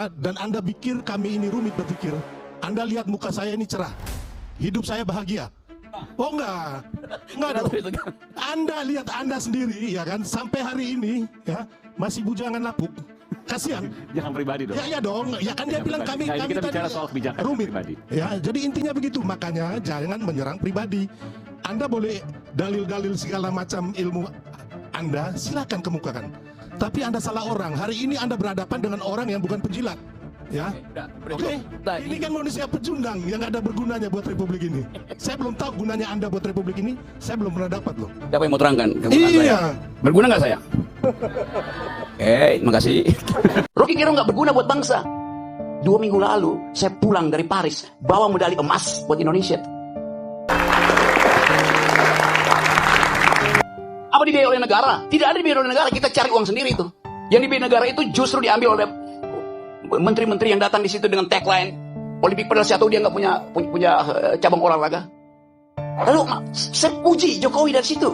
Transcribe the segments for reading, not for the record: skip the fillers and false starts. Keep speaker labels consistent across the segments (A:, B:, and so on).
A: Dan Anda pikir kami ini rumit berpikir? Anda lihat muka saya ini cerah, hidup saya bahagia. Oh enggak dong. Anda lihat Anda sendiri ya kan, sampai hari ini ya masih bujangan lapuk. Kasihan.
B: Jangan pribadi dong.
A: Ya dong, ya kan dia bilang kami
B: kita bicara
A: tadi
B: soal kebijakan
A: rumit.
B: pribadi.
A: Ya, jadi intinya begitu. Makanya jangan menyerang pribadi. Anda boleh dalil-dalil segala macam ilmu Anda, silakan kemukakan. Tapi Anda salah orang. Hari ini Anda berhadapan dengan orang yang bukan penjilat. Ya, oke. Ini kan manusia pecundang yang nggak ada bergunanya buat Republik ini. Saya belum tahu gunanya Anda buat Republik ini. Saya belum pernah dapat loh.
C: Siapa yang mau terangkan?
A: Iya.
C: Berguna nggak saya? Terima kasih. Rocky Gerung nggak berguna buat bangsa. 2 minggu lalu saya pulang dari Paris bawa medali emas buat Indonesia. Apa dibiayai oleh negara? Tidak ada dibiayai oleh negara. Kita cari uang sendiri itu. Yang dibiayai negara itu justru diambil oleh menteri-menteri yang datang di situ dengan tagline Olimpik, padahal saya tahu dia nggak punya cabang olahraga. Lalu saya puji Jokowi dari situ.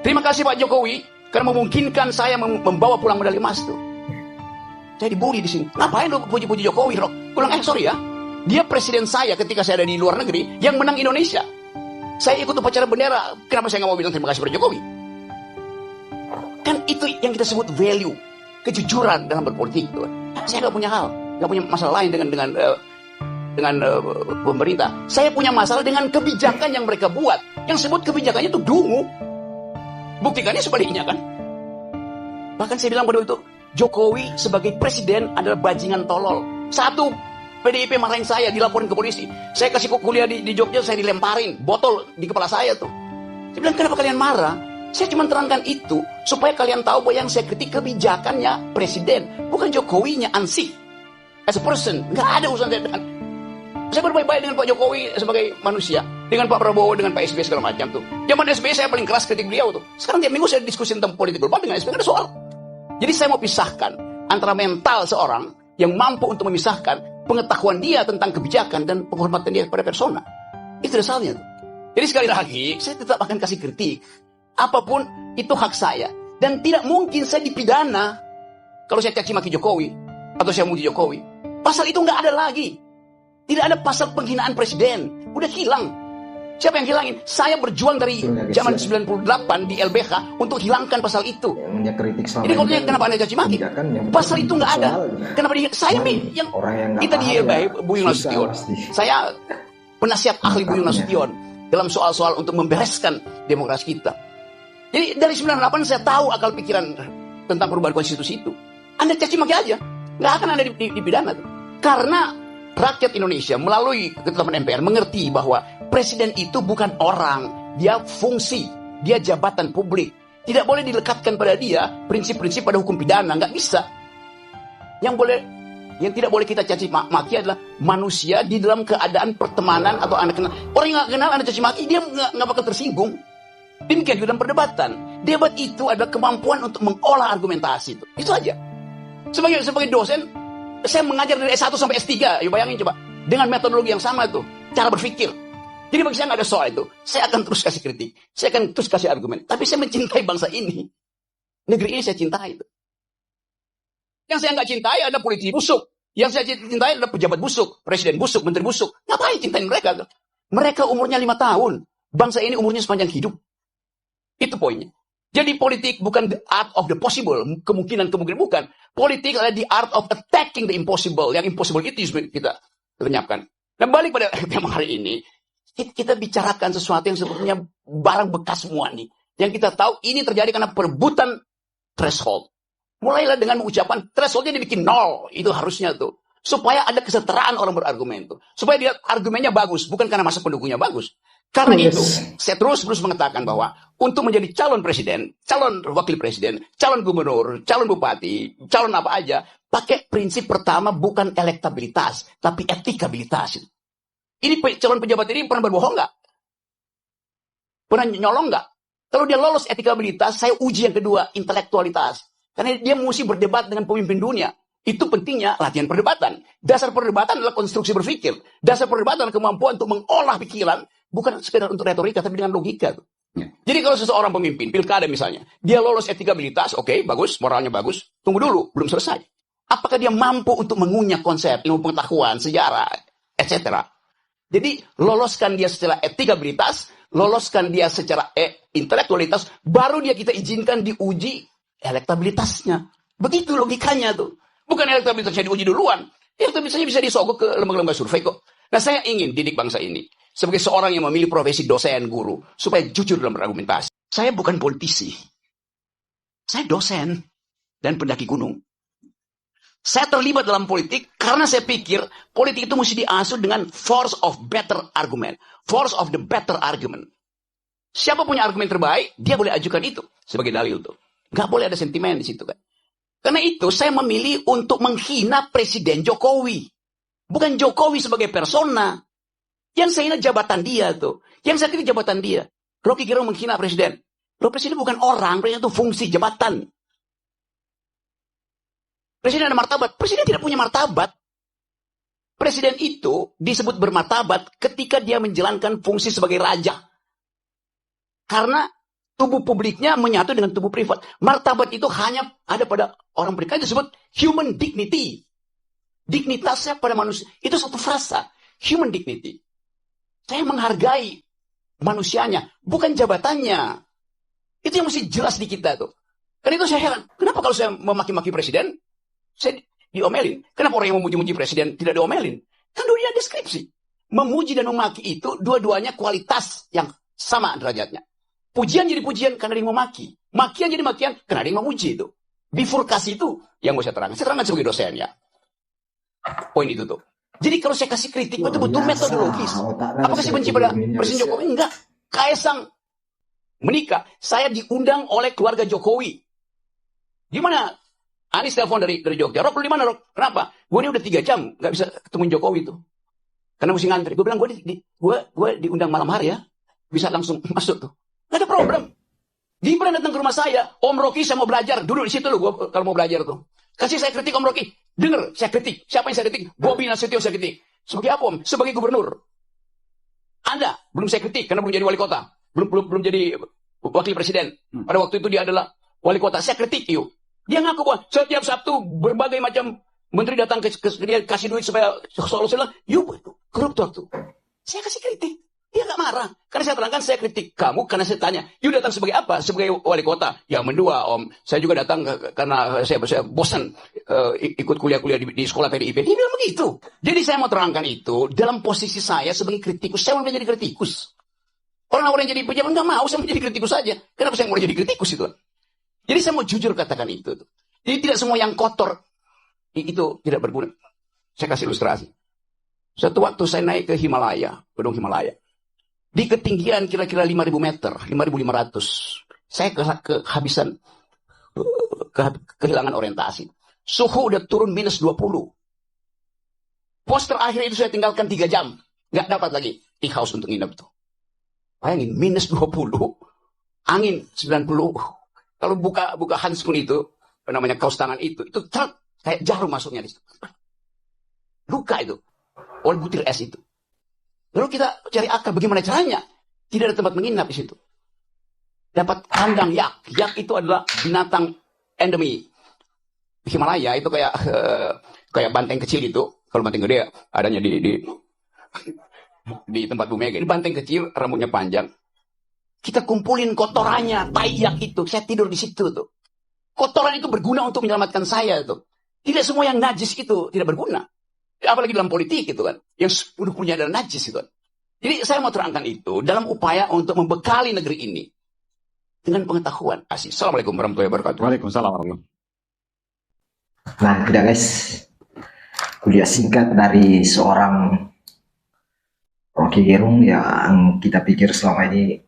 C: Terima kasih Pak Jokowi karena memungkinkan saya membawa pulang medali emas tuh. Saya dibully di sini. Ngapain lu puji-puji Jokowi, Rok? Pulang sorry ya. Dia presiden saya ketika saya ada di luar negeri yang menang Indonesia. Saya ikut upacara bendera. Kenapa saya nggak mau bilang terima kasih pada Jokowi? Kan itu yang kita sebut value, kejujuran dalam berpolitik tuh. Saya nggak punya hal, nggak punya masalah lain dengan pemerintah. Saya punya masalah dengan kebijakan yang mereka buat. Yang sebut kebijakannya itu dungu. Buktikannya sebaliknya kan. Bahkan saya bilang pada itu, Jokowi sebagai presiden adalah bajingan tolol. Satu, PDIP marahin saya, dilaporin ke polisi. Saya kasih kuliah di Jogja, saya dilemparin botol di kepala saya tuh. Saya bilang, kenapa kalian marah? Saya cuma terangkan itu supaya kalian tahu bahwa yang saya kritik kebijakannya presiden, bukan Jokowinya ansih. As a person, nggak ada urusan saya dengan. Saya berbaik-baik dengan Pak Jokowi sebagai manusia, dengan Pak Prabowo, dengan Pak SBY segala macam tuh. Zaman SBY saya paling keras kritik beliau tuh. Sekarang tiap minggu saya diskusi tentang politik global dengan SBY, nggak ada soal. Jadi saya mau pisahkan antara mental seorang yang mampu untuk memisahkan pengetahuan dia tentang kebijakan dan penghormatan dia kepada persona. Itu dasarnya. Jadi sekali lagi, saya tetap akan kasih kritik. Apapun itu hak saya. Dan tidak mungkin saya dipidana kalau saya caci maki Jokowi atau saya muji Jokowi. Pasal itu nggak ada lagi. Tidak ada pasal penghinaan presiden. Udah hilang. Siapa yang hilangin? Saya berjuang dari zaman 98 di LBH untuk hilangkan pasal itu. Jadi kalau kenapa Anda caci maki? Pasal itu nggak ada. Kenapa dia? Saya yang kita di LBH, Bu Yunus Nasution. Saya penasihat ahli Bu Yunus Nasution dalam soal-soal untuk membereskan demokrasi kita. Jadi dari 98 saya tahu akal pikiran tentang perubahan konstitusi itu. Anda caci maki aja, nggak akan Anda dipidana. Karena rakyat Indonesia melalui ketetapan MPR mengerti bahwa presiden itu bukan orang, dia fungsi, dia jabatan publik. Tidak boleh dilekatkan pada dia prinsip-prinsip pada hukum pidana, nggak bisa. Yang tidak boleh kita caci maki adalah manusia di dalam keadaan pertemanan atau Anda kenal. Orang yang nggak kenal Anda caci maki, dia nggak bakal tersinggung. Demikian juga dalam perdebatan. Debat itu adalah kemampuan untuk mengolah argumentasi itu. Itu aja. Sebagai dosen, saya mengajar dari S1 sampai S3. Yuk bayangin coba. Dengan metodologi yang sama itu. Cara berpikir. Jadi bagi saya nggak ada soal itu. Saya akan terus kasih kritik. Saya akan terus kasih argumen. Tapi saya mencintai bangsa ini. Negeri ini saya cintai itu. Yang saya nggak cintai adalah politisi busuk. Yang saya cintai adalah pejabat busuk. Presiden busuk, menteri busuk. Ngapain cintain mereka? Mereka umurnya 5 tahun. Bangsa ini umurnya sepanjang hidup. Itu poinnya. Jadi politik bukan the art of the possible. Kemungkinan bukan. Politik adalah the art of attacking the impossible. Yang impossible itu kita lenyapkan. Dan balik pada tema hari ini. Kita bicarakan sesuatu yang sebetulnya barang bekas semua nih. Yang kita tahu ini terjadi karena perebutan threshold. Mulailah dengan mengucapkan thresholdnya dibikin 0. Itu harusnya tuh. Supaya ada kesetaraan orang berargumen tuh. Supaya dia argumennya bagus. Bukan karena masa pendukungnya bagus. Karena itu, saya terus mengatakan bahwa untuk menjadi calon presiden, calon wakil presiden, calon gubernur, calon bupati, calon apa aja, pakai prinsip pertama bukan elektabilitas, tapi etikabilitas. Ini calon pejabat ini pernah berbohong nggak? Pernah nyolong nggak? Kalau dia lolos etikabilitas, saya uji yang kedua, intelektualitas. Karena dia mesti berdebat dengan pemimpin dunia. Itu pentingnya latihan perdebatan. Dasar perdebatan adalah konstruksi berpikir. Dasar perdebatan adalah kemampuan untuk mengolah pikiran, bukan sekedar untuk retorika, tapi dengan logika. Ya. Jadi kalau seseorang pemimpin, pilkada misalnya, dia lolos etikabilitas, oke, bagus, moralnya bagus, tunggu dulu, belum selesai. Apakah dia mampu untuk mengunyah konsep ilmu pengetahuan, sejarah, etc. Jadi loloskan dia secara etikabilitas, loloskan dia secara intelektualitas, baru dia kita izinkan diuji elektabilitasnya. Begitu logikanya tuh. Bukan elektabilitasnya diuji duluan. Elektabilitasnya bisa disogok ke lembaga-lembaga survei kok. Nah, saya ingin didik bangsa ini sebagai seorang yang memilih profesi dosen, guru, supaya jujur dalam berargumentasi. Saya bukan politisi. Saya dosen dan pendaki gunung. Saya terlibat dalam politik karena saya pikir politik itu mesti diasuh dengan force of better argument. Force of the better argument. Siapa punya argumen terbaik, dia boleh ajukan itu sebagai dalil tuh. Gak boleh ada sentimen di situ kan. Karena itu saya memilih untuk menghina Presiden Jokowi. Bukan Jokowi sebagai persona. Yang saya hina jabatan dia tuh. Yang saya kritik jabatan dia. Rocky Gerung menghina presiden. Loh, presiden bukan orang, presiden itu fungsi jabatan. Presiden ada martabat. Presiden tidak punya martabat. Presiden itu disebut bermartabat ketika dia menjalankan fungsi sebagai raja. Karena tubuh publiknya menyatu dengan tubuh privat. Martabat itu hanya ada pada orang berikan, disebut human dignity. Dignitasnya pada manusia. Itu satu frasa. Human dignity. Saya menghargai manusianya, bukan jabatannya. Itu yang mesti jelas di kita tuh. Karena itu saya heran. Kenapa kalau saya memaki-maki presiden, saya diomelin? Kenapa orang yang memuji-muji presiden tidak diomelin? Kan dunia deskripsi. Memuji dan memaki itu dua-duanya kualitas yang sama derajatnya. Pujian jadi pujian karena ada yang memaki. Makian jadi makian karena ada yang memuji itu. Bifurkasi itu yang mau saya terangkan. Saya terangkan sebagai dosen ya. Poin itu tuh. Jadi kalau saya kasih kritik itu butuh metodologis. Apakah saya benci pada Presiden Jokowi? Enggak. Kaisang menikah. Saya diundang oleh keluarga Jokowi. Gimana? Anies telepon dari Jogja. Rok, lu di mana, Rok? Kenapa? Gue ini udah 3 jam gak bisa ketemuin Jokowi tuh. Karena mesti ngantri. Gue bilang, gue diundang malam hari ya. Bisa langsung masuk tuh. Gak ada problem. Gibran datang ke rumah saya. Om Rocky, saya mau belajar. Duduk di situ loh, gue kalau mau belajar tuh. Kasih saya kritik Om Rocky. Dengar, saya kritik. Siapa yang saya kritik? Bobi Nasution saya kritik. Sebagai apa Om? Sebagai gubernur. Anda belum saya kritik karena belum jadi wali kota. Belum jadi wakil presiden. Pada waktu itu dia adalah wali kota. Saya kritik yuk. Dia ngaku bahwa setiap Sabtu berbagai macam menteri datang ke dia kasih duit supaya solusi lah. Yuk, koruptor tuh. Saya kasih kritik. Dia gak marah. Karena saya terangkan saya kritik kamu karena saya tanya. Yuk datang sebagai apa? Sebagai wali kota. Yang kedua Om. Saya juga datang karena saya bosan ikut kuliah-kuliah di sekolah PDIP. Dia bilang begitu. Jadi saya mau terangkan itu. Dalam posisi saya sebagai kritikus. Saya mau menjadi kritikus. Orang-orang yang jadi pejabat gak mau saya menjadi kritikus saja. Kenapa saya mau jadi kritikus itu? Jadi saya mau jujur katakan itu. Jadi tidak semua yang kotor itu tidak berguna. Saya kasih ilustrasi. Suatu waktu saya naik ke Himalaya. Gunung Himalaya. Di ketinggian kira-kira 5.000 meter, 5.500. Saya kehabisan, kehilangan orientasi. Suhu udah turun minus 20. Pos terakhir itu saya tinggalkan 3 jam. Nggak dapat lagi tea house untuk nginep tuh. Bayangin, minus 20. Angin 90. Kalau buka handphone itu, namanya kaos tangan itu kayak jarum masuknya di situ. Luka itu. Oleh butir es itu. Lalu kita cari akal bagaimana caranya. Tidak ada tempat menginap di situ. Dapat kandang yak. Yak itu adalah binatang endemi. Himalaya itu kayak banteng kecil itu. Kalau banteng gede adanya di tempat Bu Mega. Ini banteng kecil, rambutnya panjang. Kita kumpulin kotorannya, tai yak itu. Saya tidur di situ tuh. Kotoran itu berguna untuk menyelamatkan saya tuh. Tidak semua yang najis itu tidak berguna. Apalagi dalam politik gitu kan. Yang punya adalah najis gitu kan. Jadi saya mau terangkan itu dalam upaya untuk membekali negeri ini dengan pengetahuan. Assalamualaikum warahmatullahi wabarakatuh.
B: Waalaikumsalam warahmatullahi wabarakatuh.
D: Nah, tidak guys. Kuliah singkat dari seorang Rocky Gerung yang kita pikir selama ini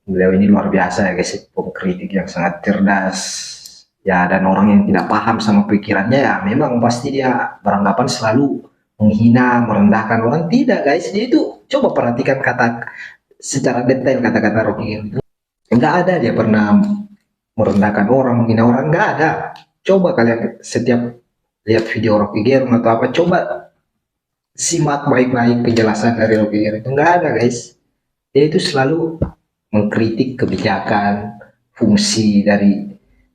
D: beliau ini luar biasa ya guys. Pengkritik yang sangat cerdas. Ya, dan orang yang tidak paham sama pikirannya ya memang pasti dia beranggapan selalu menghina, merendahkan orang. Tidak guys, dia itu coba perhatikan kata secara detail kata-kata Rocky Gerung. Enggak ada dia pernah merendahkan orang, menghina orang, enggak ada. Coba kalian setiap lihat video Rocky Gerung atau apa, coba simak baik-baik penjelasan dari Rocky Gerung. Itu enggak ada guys. Dia itu selalu mengkritik kebijakan, fungsi dari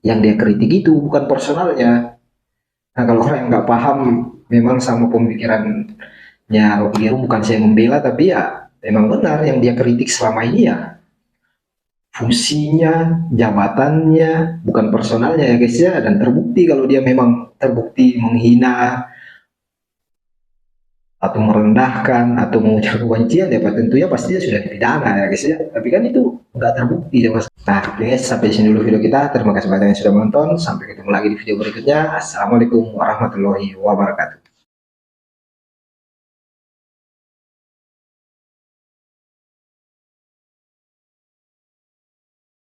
D: yang dia kritik itu bukan personalnya. Nah, kalau orang yang nggak paham memang sama pemikirannya Rocky Gerung, bukan saya membela, tapi ya memang benar yang dia kritik selama ini ya fungsinya, jabatannya, bukan personalnya ya guys ya. Dan terbukti kalau dia memang terbukti menghina atau merendahkan atau mengucap kebencian, ya tentunya pasti dia sudah dipidana ya guys ya. Tapi kan itu nggak terbukti ya mas. Nah guys, sampai di sini dulu video kita. Terima kasih banyak yang sudah menonton. Sampai ketemu lagi di video berikutnya. Assalamualaikum warahmatullahi wabarakatuh.